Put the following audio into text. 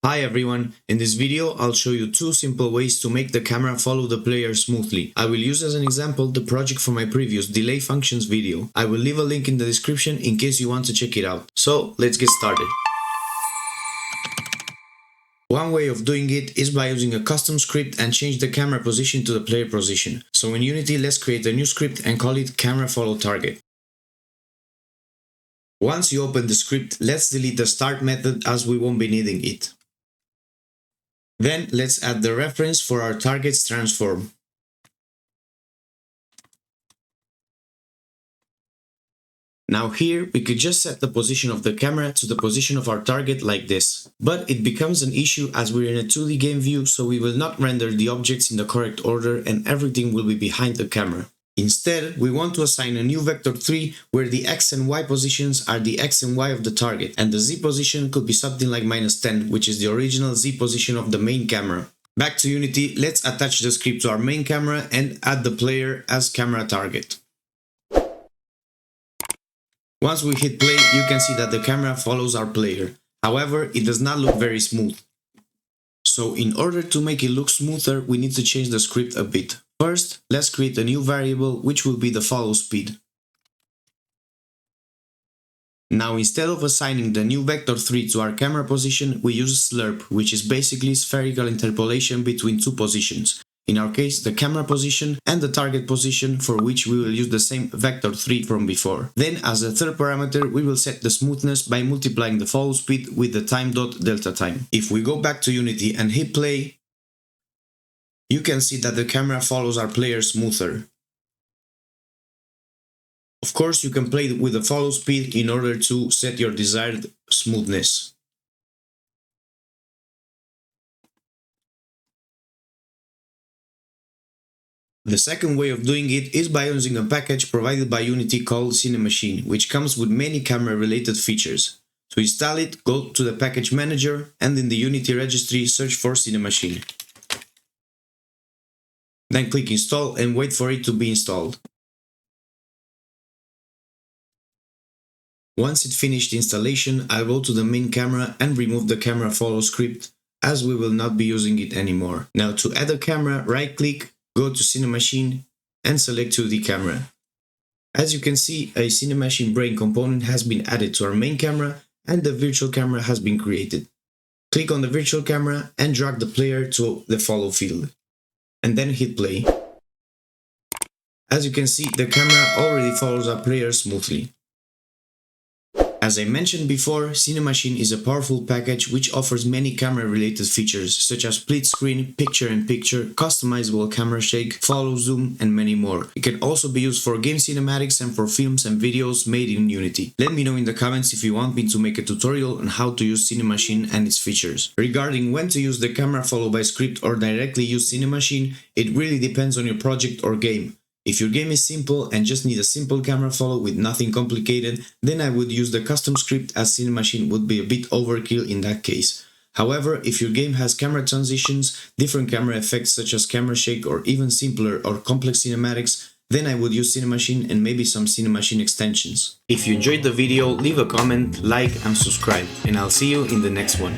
Hi everyone, in this video I'll show you two simple ways to make the camera follow the player smoothly. I will use as an example the project from my previous delay functions video. I will leave a link in the description in case you want to check it out. So let's get started. One way of doing it is by using a custom script and change the camera position to the player position. So in Unity, let's create a new script and call it camera follow target. Once you open the script, let's delete the start method as we won't be needing it. Then let's add the reference for our target's transform. Now here we could just set the position of the camera to the position of our target like this. But it becomes an issue as we're in a 2D game view, so we will not render the objects in the correct order and everything will be behind the camera. Instead, we want to assign a new vector 3 where the x and y positions are the x and y of the target, and the z position could be something like -10, which is the original z position of the main camera. Back to Unity, let's attach the script to our main camera and add the player as camera target. Once we hit play, you can see that the camera follows our player. However, it does not look very smooth. So in order to make it look smoother, we need to change the script a bit. First, let's create a new variable which will be the follow speed. Now instead of assigning the new vector 3 to our camera position, we use slurp, which is basically spherical interpolation between two positions. In our case, the camera position and the target position, for which we will use the same vector 3 from before. Then as a third parameter, we will set the smoothness by multiplying the follow speed with the time dot delta time. If we go back to Unity and hit play, you can see that the camera follows our player smoother. Of course, you can play with the follow speed in order to set your desired smoothness. The second way of doing it is by using a package provided by Unity called Cinemachine, which comes with many camera-related features. To install it, go to the package manager and in the Unity registry search for Cinemachine. Then click install and wait for it to be installed. Once it finished installation, I'll go to the main camera and remove the camera follow script, as we will not be using it anymore. Now to add a camera, right click, go to Cinemachine and select 2D camera. As you can see, a Cinemachine brain component has been added to our main camera and the virtual camera has been created. Click on the virtual camera and drag the player to the follow field. And then hit play. As you can see, the camera already follows our player smoothly. As I mentioned before, Cinemachine is a powerful package which offers many camera-related features such as split screen, picture-in-picture, customizable camera shake, follow zoom, and many more. It can also be used for game cinematics and for films and videos made in Unity. Let me know in the comments if you want me to make a tutorial on how to use Cinemachine and its features. Regarding when to use the camera follow by script or directly use Cinemachine, it really depends on your project or game. If your game is simple and just need a simple camera follow with nothing complicated, then I would use the custom script, as Cinemachine would be a bit overkill in that case. However, if your game has camera transitions, different camera effects such as camera shake or even simpler or complex cinematics, then I would use Cinemachine and maybe some Cinemachine extensions. If you enjoyed the video, leave a comment, like and subscribe, and I'll see you in the next one.